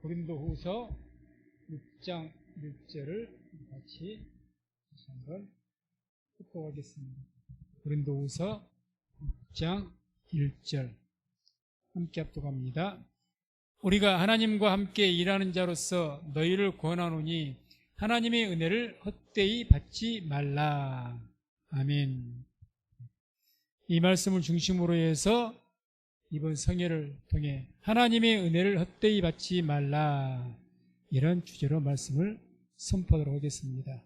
고린도후서 6장 1절을 같이 다시 한번 묵상하겠습니다. 고린도후서 6장 1절 함께 합독합니다. 우리가 하나님과 함께 일하는 자로서 너희를 권하노니 하나님의 은혜를 헛되이 받지 말라. 아멘. 이 말씀을 중심으로 해서 이번 성회를 통해 하나님의 은혜를 헛되이 받지 말라, 이런 주제로 말씀을 선포하도록 하겠습니다.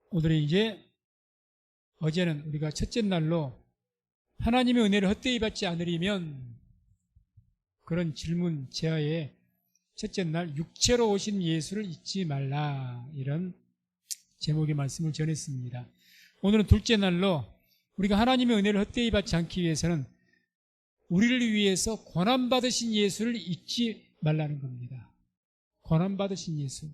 오늘은 이제 어제는 우리가 첫째 날로 하나님의 은혜를 헛되이 받지 않으려면, 그런 질문 제하에 첫째 날 육체로 오신 예수를 잊지 말라, 이런 제목의 말씀을 전했습니다. 오늘은 둘째 날로 우리가 하나님의 은혜를 헛되이 받지 않기 위해서는 우리를 위해서 고난받으신 예수를 잊지 말라는 겁니다. 고난받으신 예수.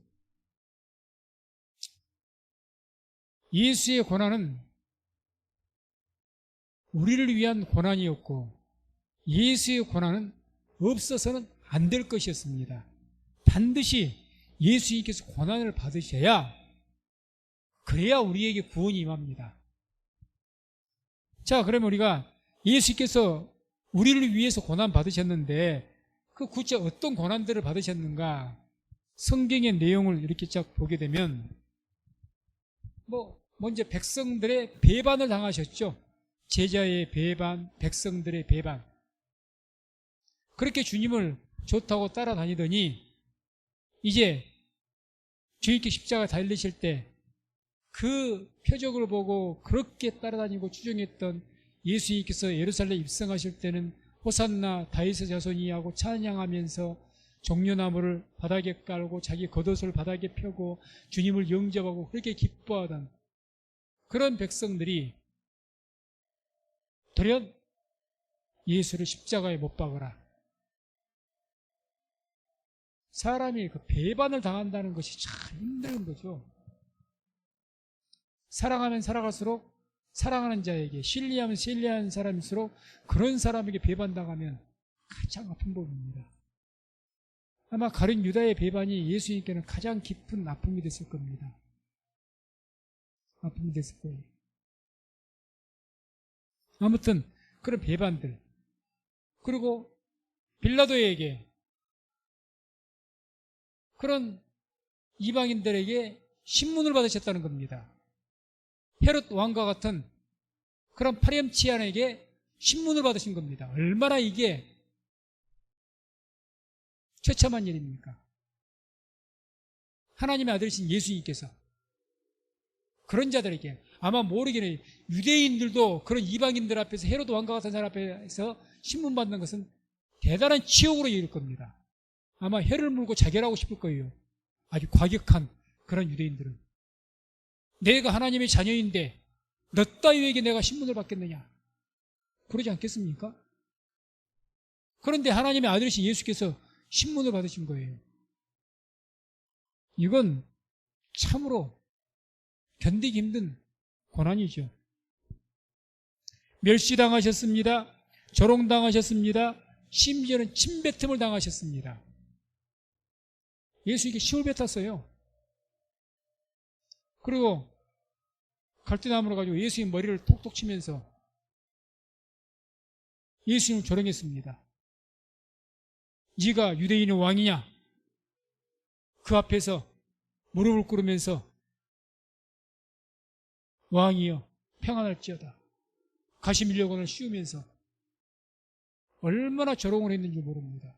예수의 고난은 우리를 위한 고난이었고, 예수의 고난은 없어서는 안 될 것이었습니다. 반드시 예수님께서 고난을 받으셔야, 그래야 우리에게 구원이 임합니다. 자, 그러면 우리가 예수께서 우리를 위해서 고난 받으셨는데 그 구체 어떤 고난들을 받으셨는가, 성경의 내용을 이렇게 쫙 보게 되면 먼저 백성들의 배반을 당하셨죠. 제자의 배반, 백성들의 배반. 그렇게 주님을 좋다고 따라다니더니 이제 주님께 십자가 달리실 때 그 표적을 보고 그렇게 따라다니고 추종했던 예수님께서 예루살렘 입성하실 때는 호산나 다윗의 자손이 하고 찬양하면서 종려나무를 바닥에 깔고 자기 겉옷을 바닥에 펴고 주님을 영접하고 그렇게 기뻐하던 그런 백성들이 돌연 예수를 십자가에 못 박으라. 사람이 그 배반을 당한다는 것이 참 힘든 거죠. 사랑하면 살아갈수록 사랑하는 자에게, 신뢰하면 신뢰하는 사람일수록 그런 사람에게 배반당하면 가장 아픈 법입니다. 아마 가룟 유다의 배반이 예수님께는 가장 깊은 아픔이 됐을 겁니다. 아픔이 됐을 거예요. 아무튼 그런 배반들, 그리고 빌라도에게, 그런 이방인들에게 신문을 받으셨다는 겁니다. 헤롯 왕과 같은 그런 파렴치한에게 신문을 받으신 겁니다. 얼마나 이게 처참한 일입니까? 하나님의 아들이신 예수님께서 그런 자들에게, 아마 모르기는 유대인들도 그런 이방인들 앞에서, 헤롯 왕과 같은 사람 앞에서 신문 받는 것은 대단한 치욕으로 이를 겁니다. 아마 혀를 물고 자결하고 싶을 거예요. 아주 과격한 그런 유대인들은. 내가 하나님의 자녀인데 너 따위에게 내가 신문을 받겠느냐, 그러지 않겠습니까? 그런데 하나님의 아들이신 예수께서 신문을 받으신 거예요. 이건 참으로 견디기 힘든 고난이죠. 멸시당하셨습니다. 조롱당하셨습니다. 심지어는 침뱉음을 당하셨습니다. 예수에게 침을 뱉었어요. 그리고 갈대나무를 가지고 예수님 머리를 톡톡 치면서 예수님을 조롱했습니다. 네가 유대인의 왕이냐? 그 앞에서 무릎을 꿇으면서 왕이여 평안할지어다, 가시 밀려곤을 씌우면서 얼마나 조롱을 했는지 모릅니다.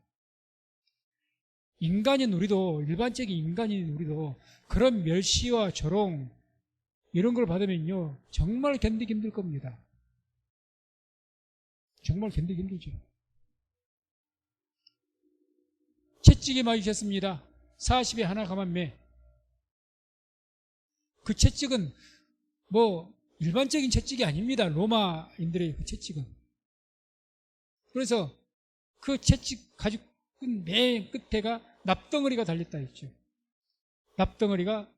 인간인 우리도, 일반적인 인간인 우리도 그런 멸시와 조롱 이런 걸 받으면요 정말 견디기 힘들 겁니다. 정말 견디기 힘들죠. 채찍에 맞으셨습니다. 40에 하나 감한매. 그 채찍은 일반적인 채찍이 아닙니다. 로마인들의 그 채찍은. 그래서 그 채찍 가지고 맨 끝에가 납덩어리가 달렸다 했죠. 납덩어리가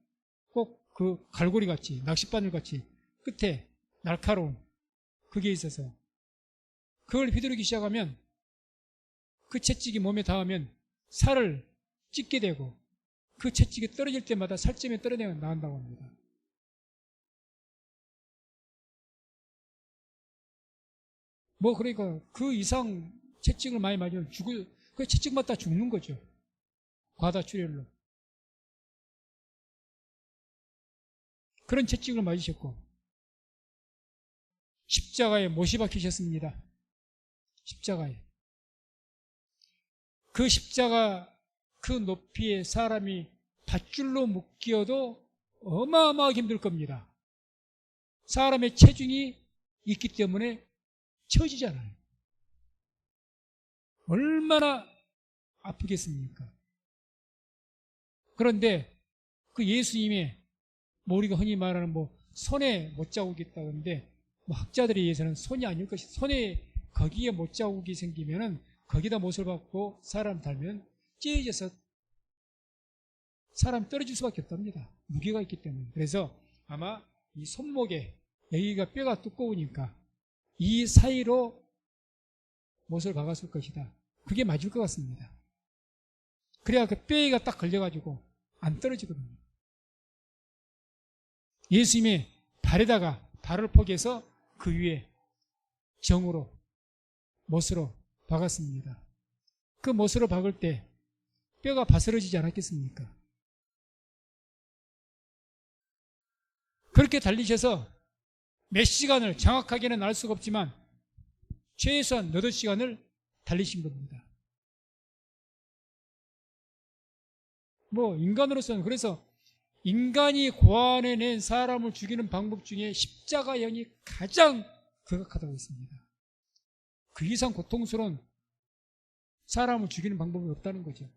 꼭 그 갈고리 같이, 낚싯바늘 같이 끝에 날카로운 그게 있어서 그걸 휘두르기 시작하면 그 채찍이 몸에 닿으면 살을 찢게 되고 그 채찍이 떨어질 때마다 살점이 떨어져 나온다고 합니다. 그러니까 그 이상 채찍을 많이 맞으면 그 채찍 맞다 죽는 거죠. 과다출혈로. 그런 채찍을 맞으셨고 십자가에 못이 박히셨습니다. 십자가에. 그 십자가 그 높이에 사람이 밧줄로 묶여도 어마어마하게 힘들 겁니다. 사람의 체중이 있기 때문에 처지잖아요. 얼마나 아프겠습니까? 그런데 그 예수님의 우리가 흔히 말하는 손에 못자국이 있다는데 학자들에 의해서는 손이 아닐 것이 손에 거기에 못자국이 생기면은 거기다 못을 박고 사람 달면 찢어져서 사람이 떨어질 수밖에 없답니다. 무게가 있기 때문에. 그래서 아마 이 손목에 여기가 뼈가 두꺼우니까 이 사이로 못을 박았을 것이다. 그게 맞을 것 같습니다. 그래야 그 뼈가 딱 걸려가지고 안 떨어지거든요. 예수님의 발에다가 발을 포개서 그 위에 정으로 못으로 박았습니다. 그 못으로 박을 때 뼈가 바스러지지 않았겠습니까? 그렇게 달리셔서 몇 시간을 정확하게는 알 수가 없지만 최소한 8시간을 달리신 겁니다. 인간으로서는 그래서 인간이 고안해낸 사람을 죽이는 방법 중에 십자가형이 가장 극악하다고 했습니다. 그 이상 고통스러운 사람을 죽이는 방법이 없다는 거죠.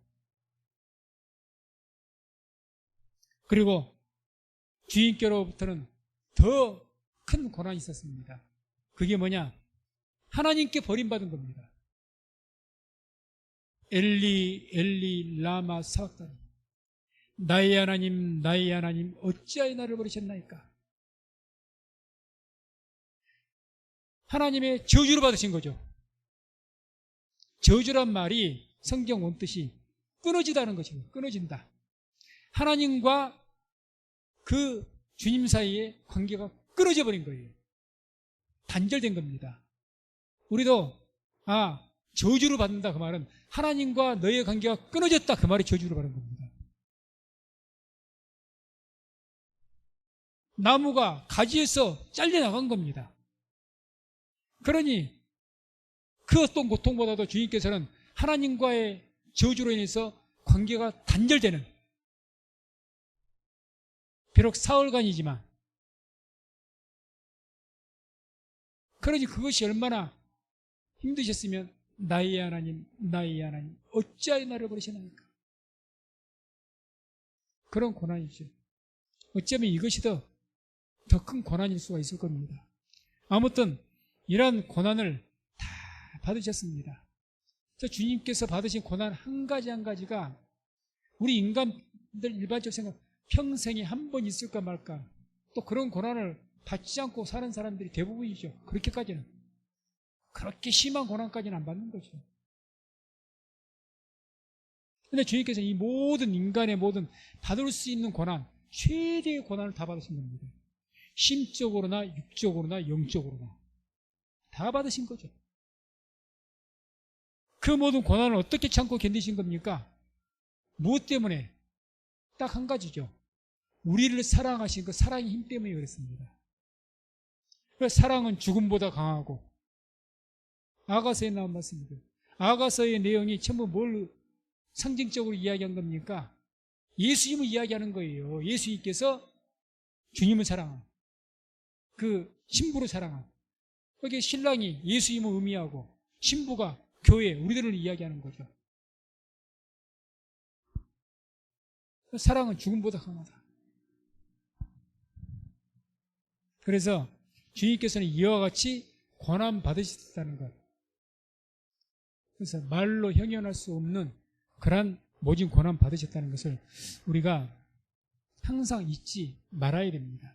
그리고 주인께로부터는 더 큰 고난이 있었습니다. 그게 뭐냐? 하나님께 버림받은 겁니다. 엘리 엘리 라마 사박다니 나의 하나님 어찌하여 나를 버리셨나이까? 하나님의 저주를 받으신 거죠. 저주란 말이 성경 원뜻이 끊어지다는 것이고 끊어진다. 하나님과 그 주님 사이의 관계가 끊어져 버린 거예요. 단절된 겁니다. 우리도 저주를 받는다 그 말은 하나님과 너의 관계가 끊어졌다 그 말이 저주를 받는 겁니다. 나무가 가지에서 잘려나간 겁니다. 그러니 그 어떤 고통보다도 주님께서는 하나님과의 저주로 인해서 관계가 단절되는 비록 사흘간이지만 그러니 그것이 얼마나 힘드셨으면 나의 하나님 어찌하여 나를 버리시나이까? 그런 고난이죠. 어쩌면 이것이 더 큰 고난일 수가 있을 겁니다. 아무튼 이러한 고난을 다 받으셨습니다. 주님께서 받으신 고난 한 가지 한 가지가 우리 인간들 일반적으로 생각 평생에 한 번 있을까 말까 또 그런 고난을 받지 않고 사는 사람들이 대부분이죠. 그렇게까지는 그렇게 심한 고난까지는 안 받는 거죠. 그런데 주님께서 이 모든 인간의 모든 받을 수 있는 고난 최대의 고난을 다 받으신 겁니다. 심적으로나 육적으로나 영적으로나 다 받으신 거죠. 그 모든 고난을 어떻게 참고 견디신 겁니까? 무엇 때문에? 딱 한 가지죠. 우리를 사랑하신 그 사랑의 힘 때문에 그랬습니다. 사랑은 죽음보다 강하고 아가서에 나온 말씀이죠. 아가서의 내용이 전부 뭘 상징적으로 이야기한 겁니까? 예수님을 이야기하는 거예요. 예수님께서 주님을 사랑한 그 신부를 사랑한 거기에 신랑이 예수님을 의미하고 신부가 교회 우리들을 이야기하는 거죠. 사랑은 죽음보다 강하다. 그래서 주님께서는 이와 같이 고난 받으셨다는 것. 그래서 말로 형용할 수 없는 그러한 모진 고난 받으셨다는 것을 우리가 항상 잊지 말아야 됩니다.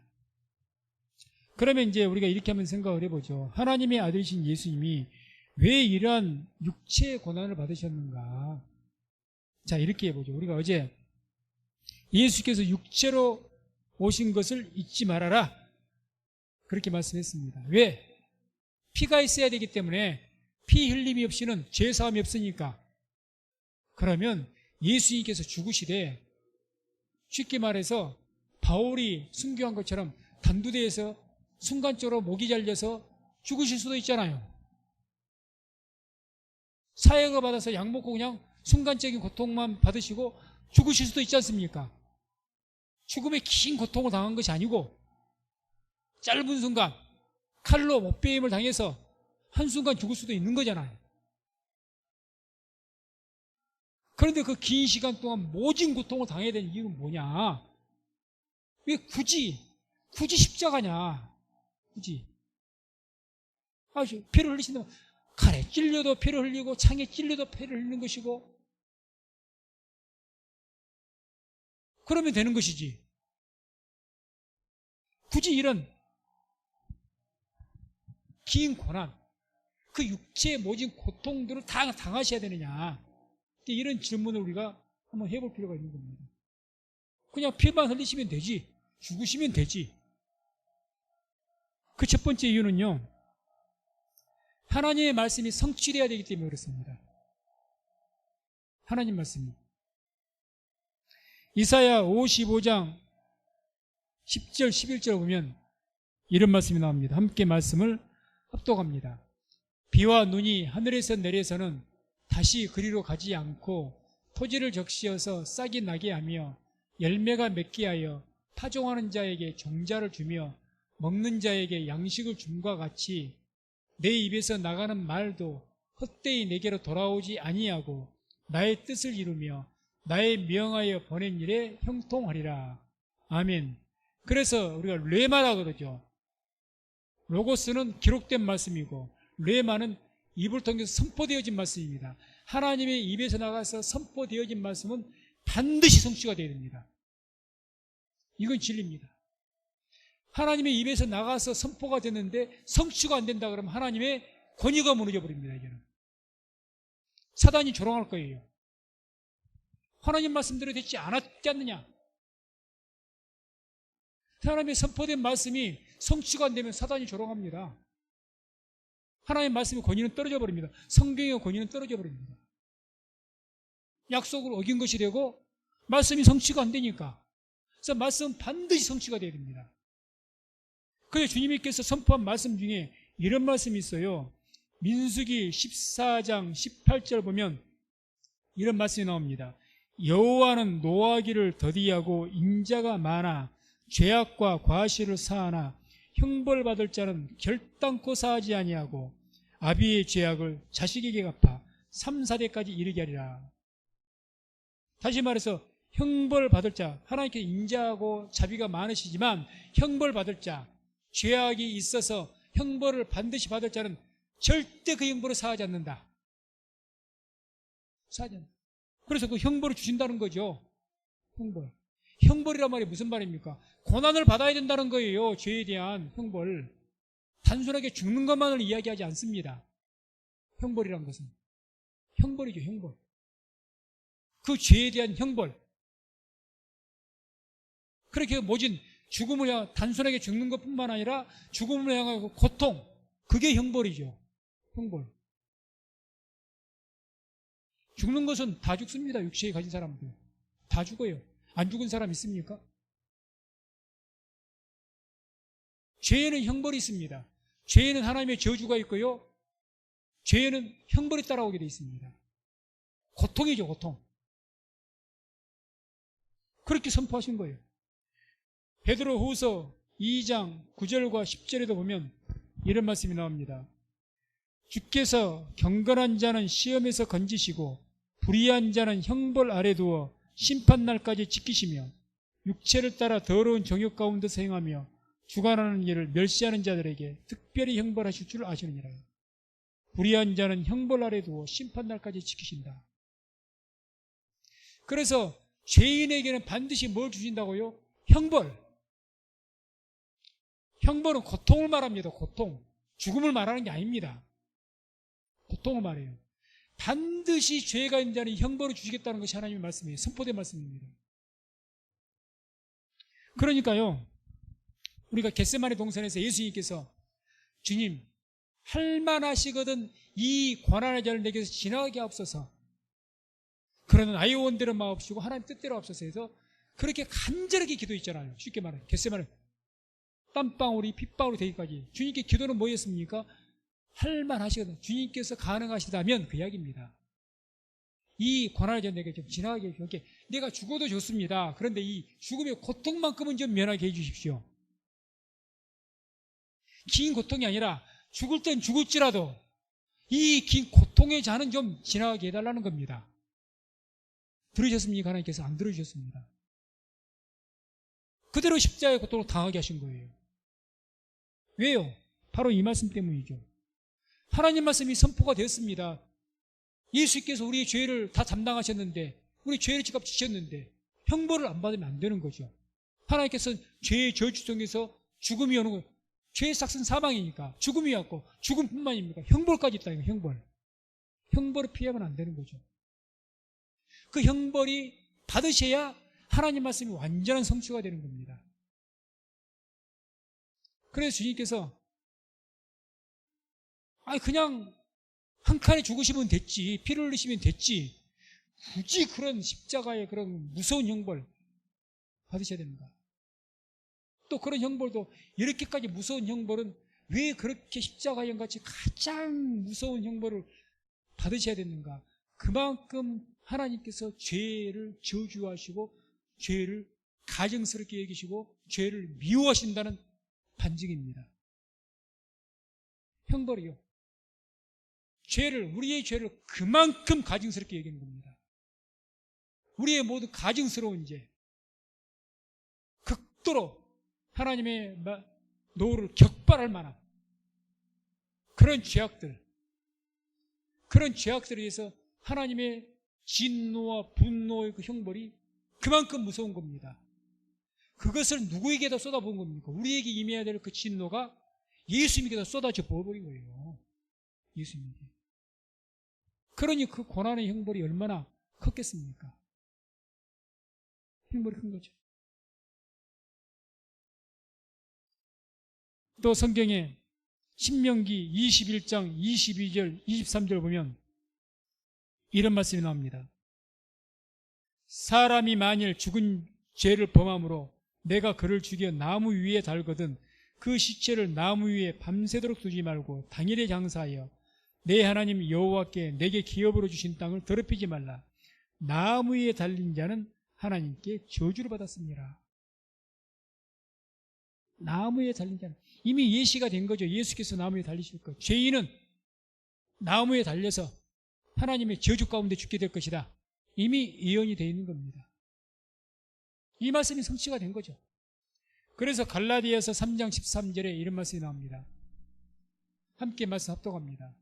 그러면 이제 우리가 이렇게 한번 생각을 해보죠. 하나님의 아들이신 예수님이 왜 이러한 육체의 고난을 받으셨는가? 자, 이렇게 해보죠. 우리가 어제 예수께서 육체로 오신 것을 잊지 말아라, 그렇게 말씀했습니다. 왜? 피가 있어야 되기 때문에 피 흘림이 없이는 죄사함이 없으니까. 그러면 예수님께서 죽으시되, 쉽게 말해서 바울이 순교한 것처럼 단두대에서 순간적으로 목이 잘려서 죽으실 수도 있잖아요. 사역을 받아서 약 먹고 그냥 순간적인 고통만 받으시고 죽으실 수도 있지 않습니까? 죽음의 긴 고통을 당한 것이 아니고 짧은 순간 칼로 못베임을 당해서 한순간 죽을 수도 있는 거잖아요. 그런데 그 긴 시간 동안 모진 고통을 당해야 되는 이유는 뭐냐? 왜 굳이 십자가냐? 굳이. 피를 흘리신다면 칼에 찔려도 피를 흘리고 창에 찔려도 피를 흘리는 것이고, 그러면 되는 것이지. 굳이 이런 긴 고난, 그 육체의 모진 고통들을 다 당하셔야 되느냐? 이런 질문을 우리가 한번 해볼 필요가 있는 겁니다. 그냥 피만 흘리시면 되지, 죽으시면 되지. 그 첫 번째 이유는요, 하나님의 말씀이 성취되어야 되기 때문에 그렇습니다. 하나님 말씀이. 이사야 55장 10절 11절 보면 이런 말씀이 나옵니다. 함께 말씀을 합독합니다. 비와 눈이 하늘에서 내려서는 다시 그리로 가지 않고 토지를 적시어서 싹이 나게 하며 열매가 맺게 하여 파종하는 자에게 종자를 주며 먹는 자에게 양식을 줌과 같이 내 입에서 나가는 말도 헛되이 내게로 돌아오지 아니하고 나의 뜻을 이루며 나의 명하여 보낸 일에 형통하리라. 아멘. 그래서 우리가 레마라 그러죠. 로고스는 기록된 말씀이고 레마는 입을 통해서 선포되어진 말씀입니다. 하나님의 입에서 나가서 선포되어진 말씀은 반드시 성취가 되어야 됩니다. 이건 진리입니다. 하나님의 입에서 나가서 선포가 됐는데 성취가 안 된다 그러면 하나님의 권위가 무너져 버립니다. 이제는 사단이 조롱할 거예요. 하나님 말씀대로 되지 않았지 않느냐? 하나님의 선포된 말씀이 성취가 안 되면 사단이 조롱합니다. 하나님의 말씀의 권위는 떨어져 버립니다. 성경의 권위는 떨어져 버립니다. 약속을 어긴 것이 되고 말씀이 성취가 안 되니까. 그래서 말씀은 반드시 성취가 되어야 됩니다. 그래서 주님께서 선포한 말씀 중에 이런 말씀이 있어요. 민수기 14장 18절 보면 이런 말씀이 나옵니다. 여호와는 노하기를 더디하고 인자가 많아 죄악과 과실을 사하나 형벌받을 자는 결단코 사하지 아니하고 아비의 죄악을 자식에게 갚아 3, 4대까지 이르게 하리라. 다시 말해서 형벌받을 자, 하나님께서 인자하고 자비가 많으시지만 형벌받을 자, 죄악이 있어서 형벌을 반드시 받을 자는 절대 그 형벌을 사하지 않는다. 사하지 않는다. 그래서 그 형벌을 주신다는 거죠. 형벌. 형벌이란 말이 무슨 말입니까? 고난을 받아야 된다는 거예요. 죄에 대한 형벌. 단순하게 죽는 것만을 이야기하지 않습니다. 형벌이란 것은 형벌이죠. 형벌. 그 죄에 대한 형벌. 그렇게 모진 죽음을 향해 단순하게 죽는 것뿐만 아니라 죽음을 향한 고통, 그게 형벌이죠. 형벌. 죽는 것은 다 죽습니다. 육체에 가진 사람들 다 죽어요. 안 죽은 사람 있습니까? 죄에는 형벌이 있습니다. 죄에는 하나님의 저주가 있고요. 죄에는 형벌이 따라오게 되어 있습니다. 고통이죠. 고통. 그렇게 선포하신 거예요. 베드로후서 2장 9절과 10절에도 보면 이런 말씀이 나옵니다. 주께서 경건한 자는 시험에서 건지시고 불의한 자는 형벌 아래 두어 심판날까지 지키시며 육체를 따라 더러운 정욕 가운데서 행하며 주관하는 일을 멸시하는 자들에게 특별히 형벌하실 줄 아시느니라. 불의한 자는 형벌 아래 두어 심판날까지 지키신다. 그래서 죄인에게는 반드시 뭘 주신다고요? 형벌. 형벌은 고통을 말합니다. 고통. 죽음을 말하는 게 아닙니다. 고통을 말해요. 반드시 죄가 있는 자는 형벌을 주시겠다는 것이 하나님의 말씀이에요. 선포된 말씀입니다. 그러니까요, 우리가 겟세마네 동산에서 예수님께서 주님, 할만하시거든 이 고난의 자를 내게서 지나가게 하옵소서. 그러는 아이 원대로 마옵시고 하나님 뜻대로 하옵소서 해서 그렇게 간절하게 기도했잖아요. 쉽게 말해 겟세마네 땀방울이 핏방울이 되기까지. 주님께 기도는 뭐였습니까? 할만하시거든. 주님께서 가능하시다면 그 이야기입니다. 이 고난의 자 내게 좀 지나가게 해주십시오. 내가 죽어도 좋습니다. 그런데 이 죽음의 고통만큼은 좀 면하게 해주십시오. 긴 고통이 아니라 죽을 땐 죽을지라도 이 긴 고통의 잔은 좀 지나가게 해달라는 겁니다. 들으셨습니까? 하나님께서 안 들으셨습니다. 그대로 십자가의 고통을 당하게 하신 거예요. 왜요? 바로 이 말씀 때문이죠. 하나님 말씀이 선포가 되었습니다. 예수께서 우리의 죄를 다 담당하셨는데, 우리 죄를 지갑 지셨는데 형벌을 안 받으면 안 되는 거죠. 하나님께서 죄의 저주 속에서 죽음이 오는 거예요. 죄의 삭은 사망이니까 죽음이 왔고, 죽음뿐만입니까? 형벌까지 있다. 형벌. 형벌을 피하면 안 되는 거죠. 그 형벌이 받으셔야 하나님 말씀이 완전한 성취가 되는 겁니다. 그래서 주님께서 그냥 한 칸에 죽으시면 됐지, 피를 흘리시면 됐지, 굳이 그런 십자가의 그런 무서운 형벌 받으셔야 됩니다. 또 그런 형벌도, 이렇게까지 무서운 형벌은 왜 그렇게 십자가형 같이 가장 무서운 형벌을 받으셔야 되는가? 그만큼 하나님께서 죄를 저주하시고 죄를 가증스럽게 여기시고 죄를 미워하신다는 반증입니다. 형벌이요, 우리의 죄를 그만큼 가증스럽게 여기는 겁니다. 우리의 모든 가증스러운 죄, 극도로 하나님의 노를 격발할 만한 그런 죄악들에 의해서 하나님의 진노와 분노의 그 형벌이 그만큼 무서운 겁니다. 그것을 누구에게다 쏟아부은 겁니까? 우리에게 임해야 될 그 진노가 예수님에게다 쏟아져 부어버린 거예요. 예수님에게. 그러니 그 고난의 형벌이 얼마나 컸겠습니까? 형벌이 큰 거죠. 또 성경에 신명기 21장 22절 23절 보면 이런 말씀이 나옵니다. 사람이 만일 죽은 죄를 범함으로 내가 그를 죽여 나무 위에 달거든 그 시체를 나무 위에 밤새도록 두지 말고 당일에 장사하여 내 하나님 여호와께 내게 기업으로 주신 땅을 더럽히지 말라. 나무 위에 달린 자는 하나님께 저주를 받았습니다. 나무에 달린 자는 이미 예시가 된 거죠. 예수께서 나무에 달리실 것. 죄인은 나무에 달려서 하나님의 저주 가운데 죽게 될 것이다. 이미 예언이 되어 있는 겁니다. 이 말씀이 성취가 된 거죠. 그래서 갈라디아서 3장 13절에 이런 말씀이 나옵니다. 함께 말씀 합독합니다.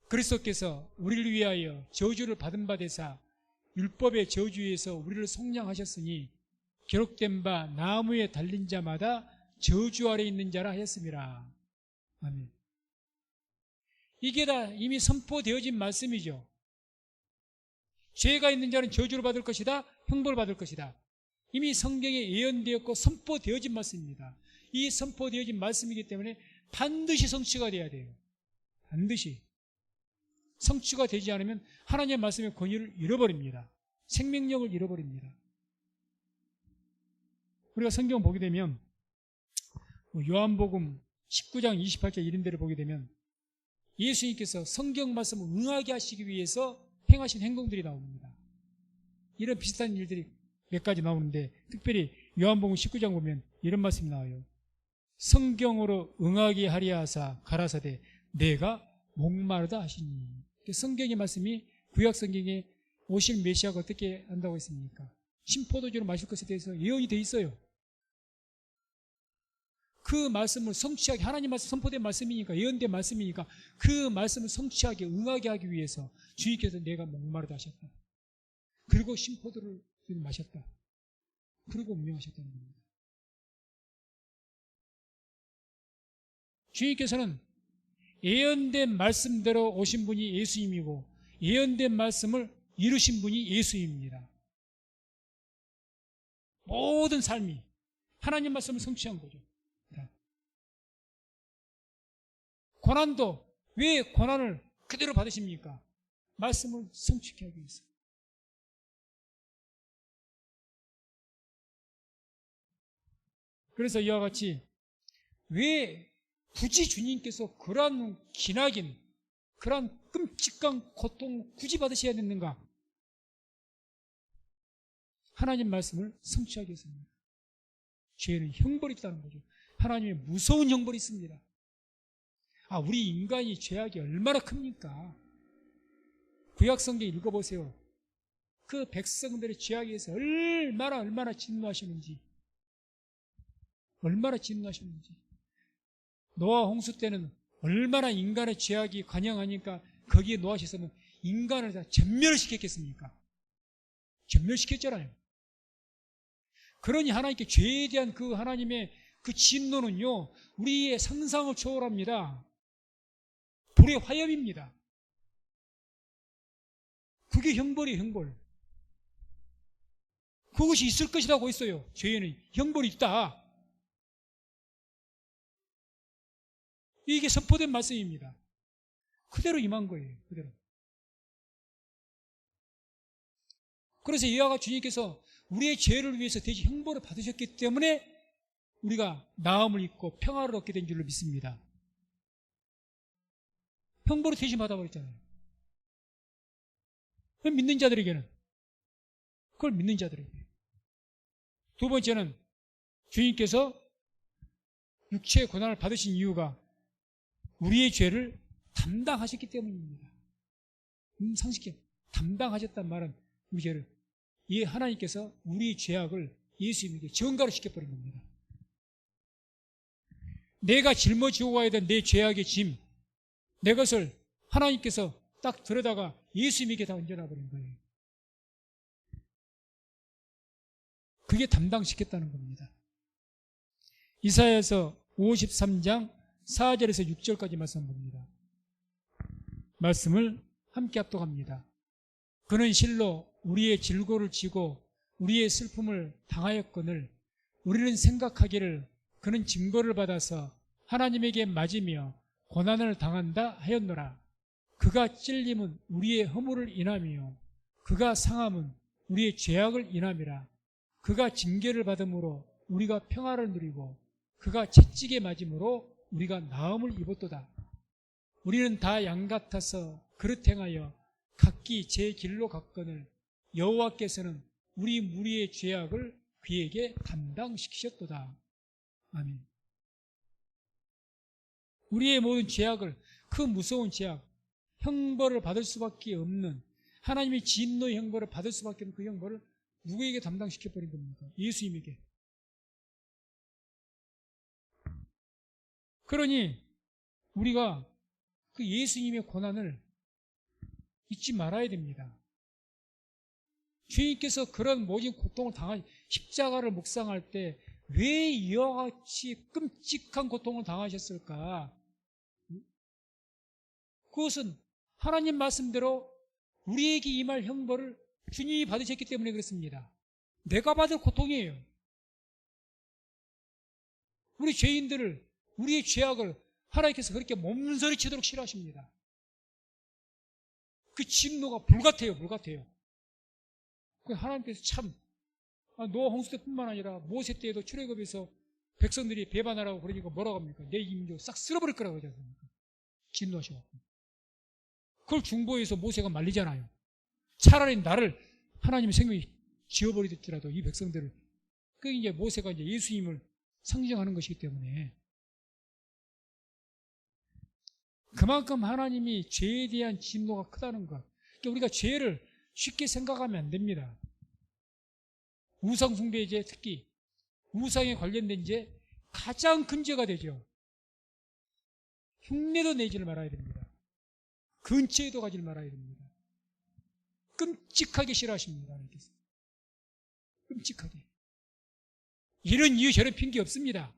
그리스도께서 우리를 위하여 저주를 받은 바 되사 율법의 저주에서 우리를 속량하셨으니 기록된 바 나무에 달린 자마다 저주 아래 있는 자라 하였습니다. 아멘. 이게 다 이미 선포되어진 말씀이죠. 죄가 있는 자는 저주를 받을 것이다, 형벌을 받을 것이다. 이미 성경에 예언되었고 선포되어진 말씀입니다. 이 선포되어진 말씀이기 때문에 반드시 성취가 돼야 돼요. 반드시. 성취가 되지 않으면 하나님의 말씀의 권위를 잃어버립니다. 생명력을 잃어버립니다. 우리가 성경을 보게 되면 요한복음 19장 28절 이런 데를 보게 되면 예수님께서 성경 말씀을 응하게 하시기 위해서 행하신 행동들이 나옵니다. 이런 비슷한 일들이 몇 가지 나오는데 특별히 요한복음 19장 보면 이런 말씀이 나와요. 성경으로 응하게 하리라 하사 가라사대 내가 목마르다 하시니. 성경의 말씀이 구약 성경에 오실 메시아가 어떻게 한다고 했습니까? 신포도주로 마실 것에 대해서 예언이 돼 있어요. 그 말씀을 성취하게, 하나님 말씀 선포된 말씀이니까, 예언된 말씀이니까 그 말씀을 성취하게 응하게 하기 위해서 주님께서 내가 목마르다 하셨다. 그리고 신포도를 마셨다. 그리고 운명하셨다는 겁니다. 주님께서는 예언된 말씀대로 오신 분이 예수님이고 예언된 말씀을 이루신 분이 예수님입니다. 모든 삶이 하나님 말씀을 성취한 거죠. 고난도 왜 고난을 그대로 받으십니까? 말씀을 성취하기 위해서. 그래서 이와 같이 왜 굳이 주님께서 그러한 기나긴 그러한 끔찍한 고통을 굳이 받으셔야 됐는가? 하나님 말씀을 성취하기 위해서입니다. 죄는 형벌이 있다는 거죠. 하나님의 무서운 형벌이 있습니다. 우리 인간이 죄악이 얼마나 큽니까? 구약성경 읽어보세요. 그 백성들의 죄악에 의해서 얼마나 진노하시는지. 노아 홍수 때는 얼마나 인간의 죄악이 관영하니까 거기에 노아시서는 인간을 다 전멸시켰겠습니까? 전멸시켰잖아요. 그러니 하나님께 죄에 대한 그 하나님의 그 진노는요, 우리의 상상을 초월합니다. 불의 화염입니다. 그게 형벌이에요, 형벌. 그것이 있을 것이라고 했어요. 죄에는 형벌이 있다. 이게 선포된 말씀입니다. 그대로 임한 거예요. 그대로. 그래서 이와 같이 주님께서 우리의 죄를 위해서 대신 형벌을 받으셨기 때문에 우리가 나음을 입고 평화를 얻게 된 줄로 믿습니다. 형벌을 대신 받아버렸잖아요. 믿는 자들에게는. 그걸 믿는 자들에게. 두 번째는 주님께서 육체의 고난을 받으신 이유가 우리의 죄를 담당하셨기 때문입니다. 상식적으로 담당하셨단 말은 우리 죄를 이 하나님께서 우리 죄악을 예수님에게 전가로 시켜버린 겁니다. 내가 짊어지고 가야 된 내 죄악의 짐, 내 것을 하나님께서 딱 들여다가 예수님에게 다 얹어놔버린 거예요. 그게 담당시켰다는 겁니다. 이사야서 53장 4절에서 6절까지 말씀 봅니다. 말씀을 함께 합독합니다. 그는 실로 우리의 질고를 지고 우리의 슬픔을 당하였거늘 우리는 생각하기를 그는 징벌을 받아서 하나님에게 맞으며 고난을 당한다 하였노라. 그가 찔림은 우리의 허물을 인함이요 그가 상함은 우리의 죄악을 인함이라. 그가 징계를 받음으로 우리가 평화를 누리고 그가 채찍에 맞음으로 우리가 나음을 입었도다. 우리는 다 양 같아서 그릇 행하여 각기 제 길로 갔거늘 여호와께서는 우리 무리의 죄악을 그에게 담당시키셨도다. 아멘. 우리의 모든 죄악을, 그 무서운 죄악, 형벌을 받을 수밖에 없는, 하나님의 진노의 형벌을 받을 수밖에 없는 그 형벌을 누구에게 담당시켜버린 겁니까? 예수님에게. 그러니 우리가 그 예수님의 고난을 잊지 말아야 됩니다. 주님께서 그런 모진 고통을 당한 십자가를 묵상할 때 왜 이와 같이 끔찍한 고통을 당하셨을까? 그것은 하나님 말씀대로 우리에게 임할 형벌을 주님이 받으셨기 때문에 그렇습니다. 내가 받을 고통이에요. 우리 죄인들을, 우리의 죄악을 하나님께서 그렇게 몸서리치도록 싫어하십니다. 그 진노가 불같아요, 불같아요. 하나님께서 참 노아 홍수 때뿐만 아니라 모세 때에도 출애굽에서 백성들이 배반하라고 그러니까 뭐라고 합니까? 내 임조 싹 쓸어버릴 거라고 하지 않습니까? 진노하셔갖고. 그걸 중보해서 모세가 말리잖아요. 차라리 나를 하나님의 생명이 지어버리더라도 이 백성들을. 그 이제 모세가 이제 예수님을 상징하는 것이기 때문에 그만큼 하나님이 죄에 대한 진노가 크다는 것. 그러니까 우리가 죄를 쉽게 생각하면 안 됩니다. 우상숭배죄, 특히 우상에 관련된 죄 가장 큰 죄가 되죠. 흉내도 내지를 말아야 됩니다. 근처에도 가지를 말아야 됩니다. 끔찍하게 싫어하십니다. 하나님께서. 끔찍하게. 이런 이유 저런 핑계 없습니다.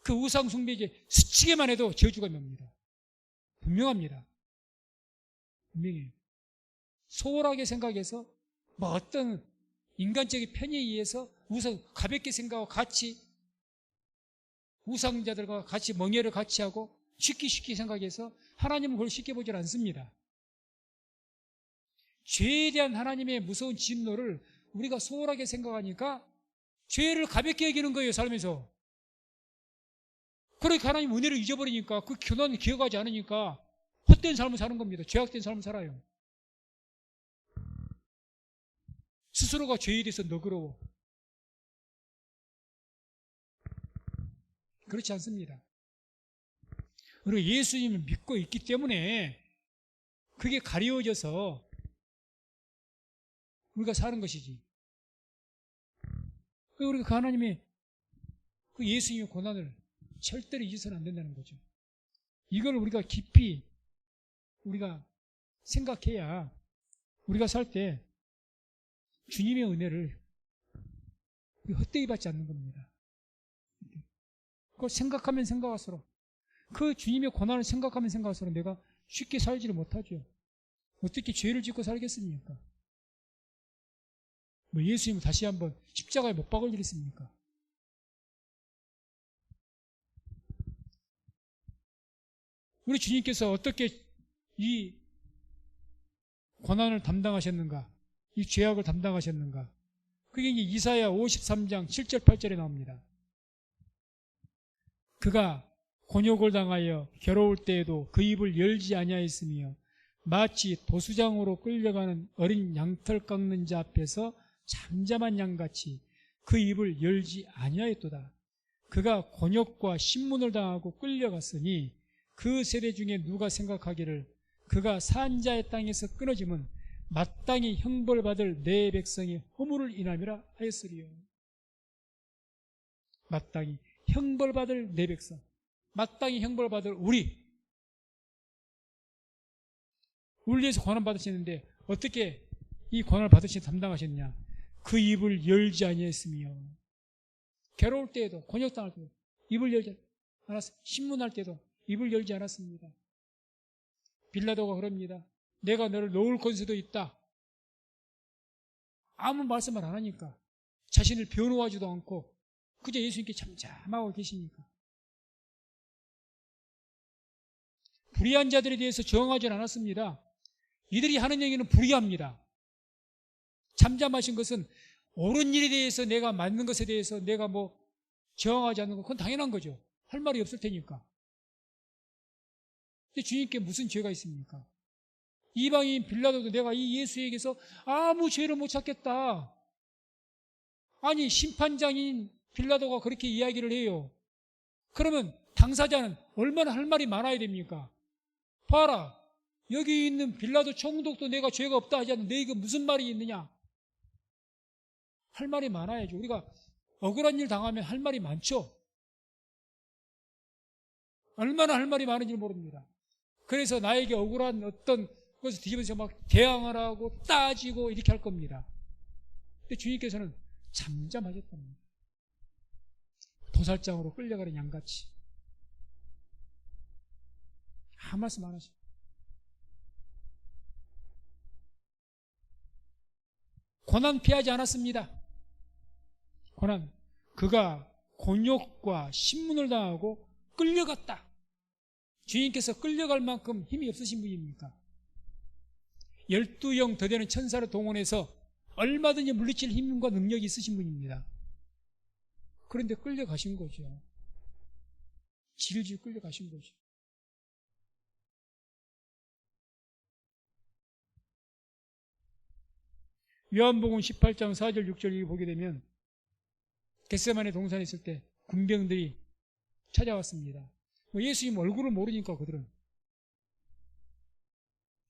그 우상숭배죄 스치기만 해도 저주가 납니다. 분명합니다. 분명해요. 소홀하게 생각해서 뭐 어떤 인간적인 편의에 의해서 가볍게 생각하고 같이 우상자들과 같이 멍해를 같이 하고 쉽게 생각해서 하나님은 그걸 쉽게 보질 않습니다. 죄에 대한 하나님의 무서운 진노를 우리가 소홀하게 생각하니까 죄를 가볍게 여기는 거예요, 살면서. 그러니까 하나님 은혜를 잊어버리니까 그 교훈을 기억하지 않으니까 헛된 삶을 사는 겁니다. 죄악된 삶을 살아요. 스스로가 죄에 대해서 너그러워. 그렇지 않습니다. 그리고 예수님을 믿고 있기 때문에 그게 가려워져서 우리가 사는 것이지. 우리가 그 하나님의 그 예수님의 고난을 절대로 잊어서는 안 된다는 거죠. 이걸 우리가 깊이 우리가 생각해야 우리가 살 때 주님의 은혜를 헛되이 받지 않는 겁니다. 그걸 생각하면 생각할수록 그 주님의 고난을 생각하면 생각할수록 내가 쉽게 살지를 못하죠. 어떻게 죄를 짓고 살겠습니까? 뭐 예수님은 다시 한번 십자가에 못 박을 일 있습니까? 우리 주님께서 어떻게 이 고난을 담당하셨는가? 이 죄악을 담당하셨는가? 그게 이제 이사야 53장 7절 8절에 나옵니다. 그가 곤욕을 당하여 괴로울 때에도 그 입을 열지 아니하였으며 마치 도수장으로 끌려가는 어린 양털 깎는 자 앞에서 잠잠한 양같이 그 입을 열지 아니하였도다. 그가 곤욕과 신문을 당하고 끌려갔으니 그 세대 중에 누가 생각하기를 그가 산자의 땅에서 끊어짐은 마땅히 형벌받을 내 백성의 허물을 인함이라 하였으리요. 마땅히 형벌받을 내 백성, 마땅히 형벌받을 우리 위해서 고난 받으셨는데 어떻게 이 고난을 받으시며 담당하셨냐? 그 입을 열지 아니했으며 괴로울 때에도 곤욕당할 때도 입을 열지 않았습니다. 신문할 때도 입을 열지 않았습니다. 빌라도가 그럽니다. 내가 너를 놓을 권세도 있다. 아무 말씀을 안 하니까 자신을 변호하지도 않고 그저 예수님께 잠잠하고 계시니까 불의한 자들에 대해서 저항하지 않았습니다. 이들이 하는 얘기는 불의합니다. 잠잠하신 것은 옳은 일에 대해서 내가 맞는 것에 대해서 내가 뭐 저항하지 않는 건 그건 당연한 거죠. 할 말이 없을 테니까. 근데 주님께 무슨 죄가 있습니까? 이방인 빌라도도 내가 이 예수에게서 아무 죄를 못 찾겠다. 아니 심판장인 빌라도가 그렇게 이야기를 해요. 그러면 당사자는 얼마나 할 말이 많아야 됩니까? 봐라. 여기 있는 빌라도 총독도 내가 죄가 없다 하지 않는데 너희가 무슨 말이 있느냐? 할 말이 많아야죠. 우리가 억울한 일 당하면 할 말이 많죠. 얼마나 할 말이 많은지 모릅니다. 그래서 나에게 억울한 어떤 것을 뒤집어서 막 대항을 하고 따지고 이렇게 할 겁니다. 근데 주님께서는 잠잠하셨답니다. 도살장으로 끌려가는 양같이 아무 말씀 안 하시고 고난 피하지 않았습니다. 고난 그가 곤욕과 신문을 당하고 끌려갔다. 주님께서 끌려갈 만큼 힘이 없으신 분입니까? 12영 더 되는 천사를 동원해서 얼마든지 물리칠 힘과 능력이 있으신 분입니다. 그런데 끌려가신 거죠. 질질 끌려가신 거죠. 요한복음 18장 4절 6절 보게 되면 겟세마네 동산에 있을 때 군병들이 찾아왔습니다. 예수님 얼굴을 모르니까 그들은.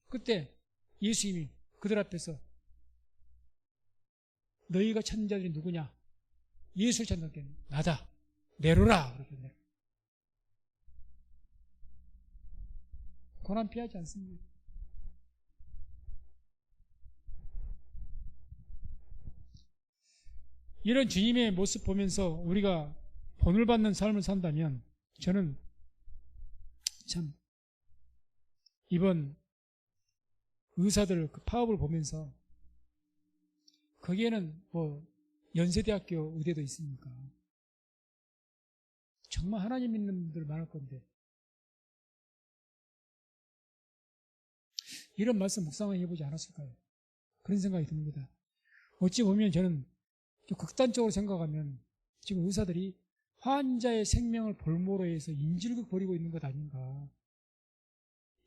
그때 예수님이 그들 앞에서 너희가 찾는 자들이 누구냐? 예수를 찾는 자들이 나다. 내로라. 그러던데. 고난 피하지 않습니다. 이런 주님의 모습 보면서 우리가 본을 받는 삶을 산다면 저는 참 이번 의사들 그 파업을 보면서 거기에는 뭐 연세대학교 의대도 있으니까 정말 하나님 믿는 분들 많을 건데 이런 말씀 묵상을 해보지 않았을까요? 그런 생각이 듭니다. 어찌 보면 저는 좀 극단적으로 생각하면 지금 의사들이 환자의 생명을 볼모로 해서 인질극 벌이고 있는 것 아닌가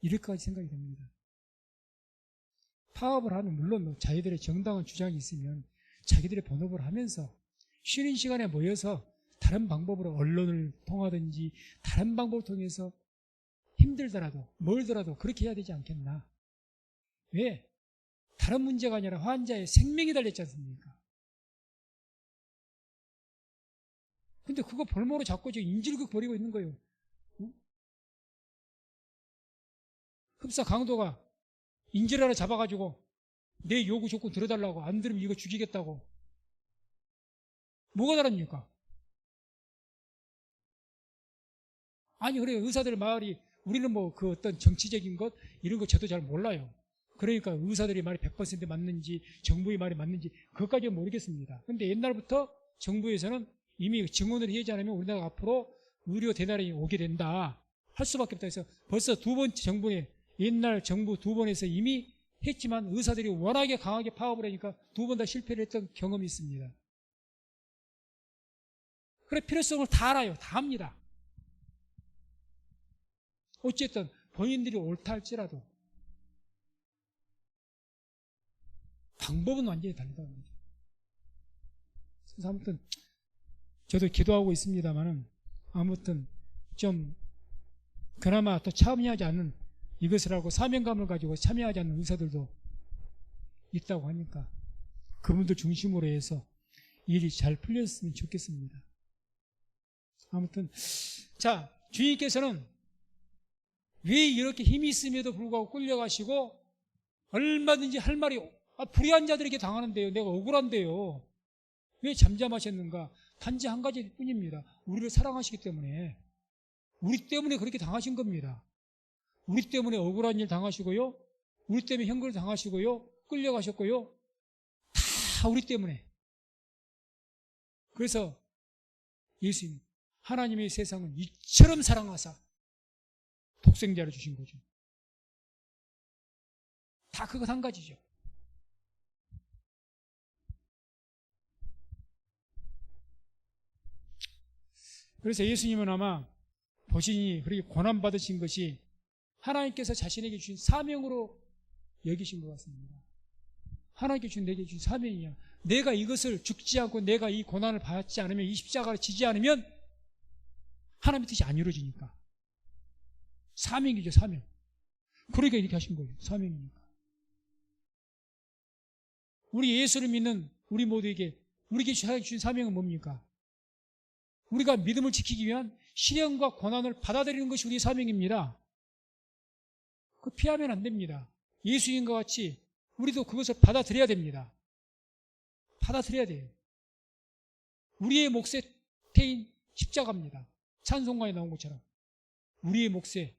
이렇게까지 생각이 됩니다. 파업을 하면 물론 자기들의 정당한 주장이 있으면 자기들의 본업을 하면서 쉬는 시간에 모여서 다른 방법으로 언론을 통하든지 다른 방법을 통해서 힘들더라도 멀더라도 그렇게 해야 되지 않겠나. 왜? 다른 문제가 아니라 환자의 생명이 달렸지 않습니까? 근데 그거 볼모로 자꾸 지금 인질극 벌이고 있는 거예요. 응? 흡사 강도가 인질 하나 잡아가지고 내 요구 조건 들어달라고 안 들으면 이거 죽이겠다고. 뭐가 다릅니까? 아니 그래요. 의사들 말이 우리는 뭐 그 어떤 정치적인 것 이런 거 저도 잘 몰라요. 그러니까 의사들이 말이 100% 맞는지 정부의 말이 맞는지 그것까지는 모르겠습니다. 근데 옛날부터 정부에서는 이미 증언을 하지 않으면 우리나라가 앞으로 의료 대난이 오게 된다 할 수밖에 없다 해서 벌써 두 번째 정부에 옛날 정부 두 번에서 이미 했지만 의사들이 워낙에 강하게 파업을 하니까 두 번 다 실패를 했던 경험이 있습니다. 그래 필요성을 다 알아요. 다 합니다. 어쨌든 본인들이 옳다 할지라도 방법은 완전히 다르다는 거죠. 그래서 아무튼 저도 기도하고 있습니다만은 아무튼 좀 그나마 또 참여하지 않는 이것을 하고 사명감을 가지고 참여하지 않는 의사들도 있다고 하니까 그분들 중심으로 해서 일이 잘 풀렸으면 좋겠습니다. 아무튼 자 주님께서는 왜 이렇게 힘이 있음에도 불구하고 끌려가시고 얼마든지 할 말이 불의한 자들에게 당하는데요. 내가 억울한데요. 왜 잠잠하셨는가? 단지 한 가지일 뿐입니다. 우리를 사랑하시기 때문에 우리 때문에 그렇게 당하신 겁니다. 우리 때문에 억울한 일 당하시고요. 우리 때문에 형벌 당하시고요. 끌려가셨고요. 다 우리 때문에. 그래서 예수님 하나님의 세상은 이처럼 사랑하사 독생자를 주신 거죠. 다 그것 한 가지죠. 그래서 예수님은 아마 보시니 그렇게 고난받으신 것이 하나님께서 자신에게 주신 사명으로 여기신 것 같습니다. 하나님께 주신 내게 주신 사명이야. 내가 이것을 죽지 않고 내가 이 고난을 받지 않으면 이 십자가를 지지 않으면 하나님의 뜻이 안 이루어지니까. 사명이죠, 사명. 그러니까 이렇게 하신 거예요. 사명이니까. 우리 예수를 믿는 우리 모두에게 우리에게 주신 사명은 뭡니까? 우리가 믿음을 지키기 위한 시련과 고난을 받아들이는 것이 우리의 사명입니다. 그 피하면 안 됩니다. 예수님과 같이 우리도 그것을 받아들여야 됩니다. 받아들여야 돼요. 우리의 몫에 태인 십자가입니다. 찬송가에 나온 것처럼 우리의 몫에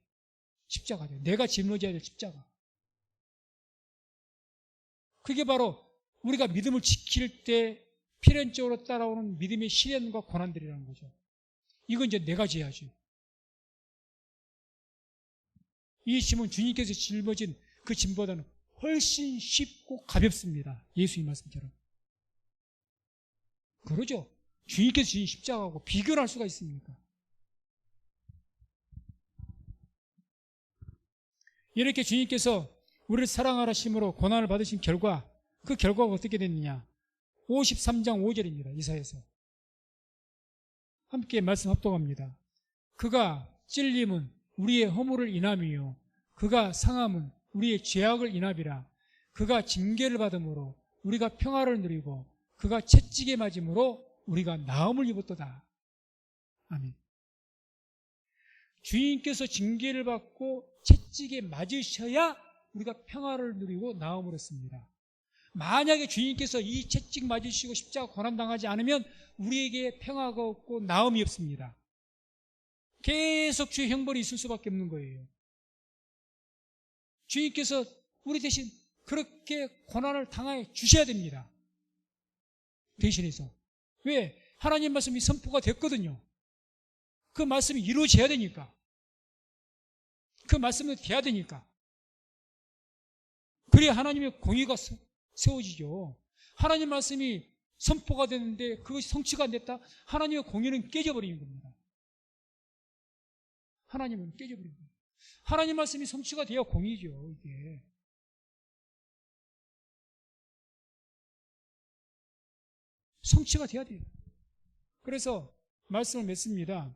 십자가죠. 내가 짊어져야 될 십자가. 그게 바로 우리가 믿음을 지킬 때 필연적으로 따라오는 믿음의 시련과 고난들이라는 거죠. 이건 이제 내가 져야죠. 이 짐은 주님께서 짊어진 그 짐보다는 훨씬 쉽고 가볍습니다. 예수님 말씀처럼. 그러죠. 주님께서 지신 십자가하고 비교를 할 수가 있습니까? 이렇게 주님께서 우리를 사랑하라 심으로 고난을 받으신 결과 그 결과가 어떻게 됐느냐? 53장 5절입니다. 이사야서. 함께 말씀 합독합니다. 그가 찔림은 우리의 허물을 인함이요 그가 상함은 우리의 죄악을 인함이라. 그가 징계를 받음으로 우리가 평화를 누리고 그가 채찍에 맞음으로 우리가 나음을 입었도다. 아멘. 주인께서 징계를 받고 채찍에 맞으셔야 우리가 평화를 누리고 나음을 얻습니다. 만약에 주인께서 이 채찍 맞으시고 십자가 고난당하지 않으면 우리에게 평화가 없고 나음이 없습니다. 계속 주의 형벌이 있을 수밖에 없는 거예요. 주님께서 우리 대신 그렇게 고난을 당해 주셔야 됩니다. 대신해서. 왜? 하나님 말씀이 선포가 됐거든요. 그 말씀이 이루어져야 되니까. 그 말씀이 돼야 되니까. 그래야 하나님의 공의가 세워지죠. 하나님 말씀이 선포가 됐는데 그것이 성취가 안 됐다? 하나님의 공의는 깨져버리는 겁니다. 하나님은 깨져버리는 겁니다. 하나님 말씀이 성취가 돼야 공의죠, 이게. 성취가 돼야 돼요. 그래서 말씀을 맺습니다.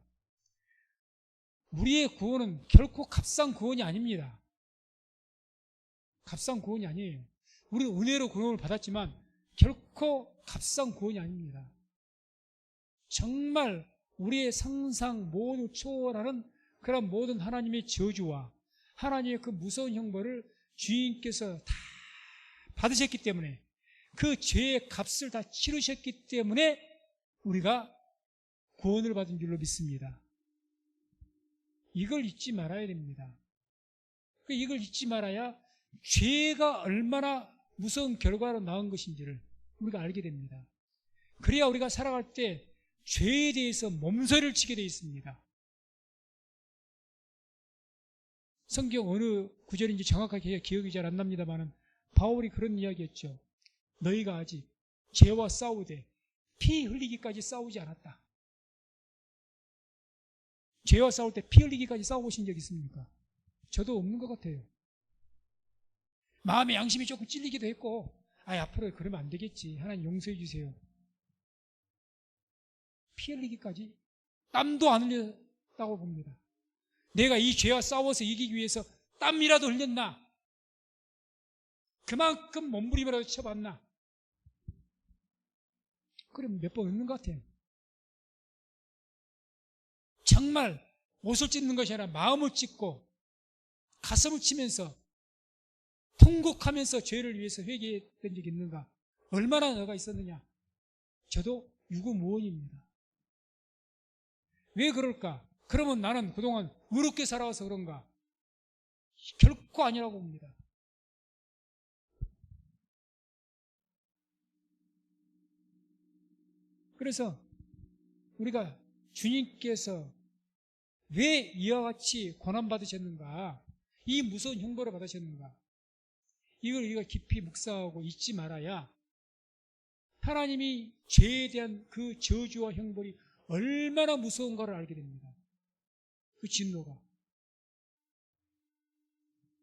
우리의 구원은 결코 값싼 구원이 아닙니다. 값싼 구원이 아니에요. 우리는 은혜로 구원을 받았지만 결코 값싼 구원이 아닙니다. 정말 우리의 상상 모두 초월하는 그런 모든 하나님의 저주와 하나님의 그 무서운 형벌을 주인께서 다 받으셨기 때문에 그 죄의 값을 다 치르셨기 때문에 우리가 구원을 받은 줄로 믿습니다. 이걸 잊지 말아야 됩니다. 이걸 잊지 말아야 죄가 얼마나 무서운 결과로 나온 것인지를 우리가 알게 됩니다. 그래야 우리가 살아갈 때 죄에 대해서 몸서리를 치게 되어 있습니다. 성경 어느 구절인지 정확하게 기억이 잘 안 납니다만 바울이 그런 이야기했죠. 너희가 아직 죄와 싸우되 피 흘리기까지 싸우지 않았다. 죄와 싸울 때 피 흘리기까지 싸워보신 적 있습니까? 저도 없는 것 같아요. 마음의 양심이 조금 찔리기도 했고 앞으로 그러면 안 되겠지. 하나님 용서해 주세요. 피 흘리기까지 땀도 안 흘렸다고 봅니다. 내가 이 죄와 싸워서 이기기 위해서 땀이라도 흘렸나? 그만큼 몸부림이라도 쳐봤나? 그럼 몇 번 없는 것 같아요. 정말 옷을 찢는 것이 아니라 마음을 찢고 가슴을 치면서 통곡하면서 죄를 위해서 회개했던 적이 있는가? 얼마나 너가 있었느냐? 저도 유구무원입니다. 왜 그럴까? 그러면 나는 그동안 의롭게 살아와서 그런가? 결코 아니라고 봅니다. 그래서 우리가 주님께서 왜 이와 같이 고난받으셨는가? 이 무서운 형벌을 받으셨는가? 이걸 우리가 깊이 묵상하고 잊지 말아야 하나님이 죄에 대한 그 저주와 형벌이 얼마나 무서운가를 알게 됩니다. 그 진노가.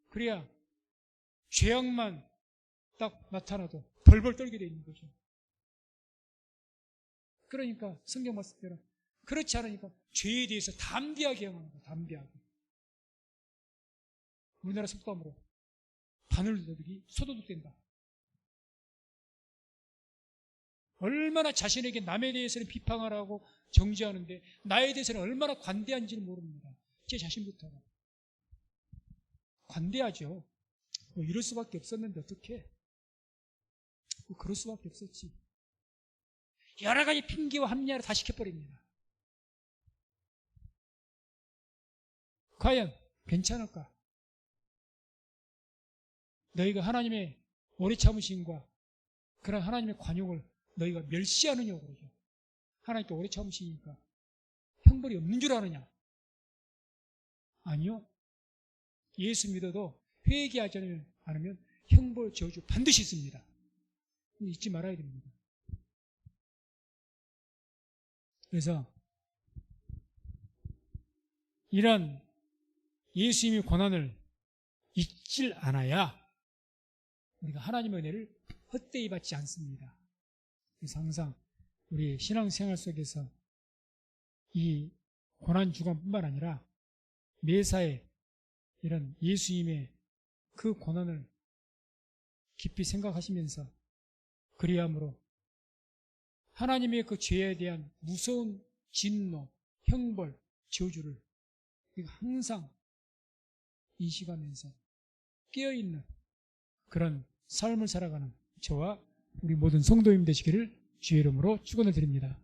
그래야 죄악만 딱 나타나도 벌벌 떨게 되어 있는 거죠. 그러니까 성경 말씀대로 그렇지 않으니까 죄에 대해서 담대하게 행하는 거예요. 담대하게. 우리나라 속담으로 바늘도둑이 소도둑 된다. 얼마나 자신에게 남에 대해서는 비판을 하고 정죄하는데 나에 대해서는 얼마나 관대한지를 모릅니다. 제 자신부터가. 관대하죠. 뭐 이럴 수밖에 없었는데 어떡해. 뭐 그럴 수밖에 없었지. 여러 가지 핑계와 합리화를 다 시켜버립니다. 과연 괜찮을까? 너희가 하나님의 오래 참으심과 그런 하나님의 관용을 너희가 멸시하느냐고 그러죠. 하나님께 오래 참으시니까 형벌이 없는 줄 아느냐? 아니요. 예수 믿어도 회개하지 않으면 형벌 저주 반드시 있습니다. 잊지 말아야 됩니다. 그래서 이런 예수님의 고난을 잊질 않아야 우리가 하나님의 은혜를 헛되이 받지 않습니다. 그래서 항상 우리 신앙생활 속에서 이 고난 주간뿐만 아니라 매사에 이런 예수님의 그 고난을 깊이 생각하시면서 그리함으로 하나님의 그 죄에 대한 무서운 진노, 형벌, 저주를 항상 인식하면서 깨어있는 그런 삶을 살아가는 저와 우리 모든 성도님 되시기를 주의 이름으로 축원을 드립니다.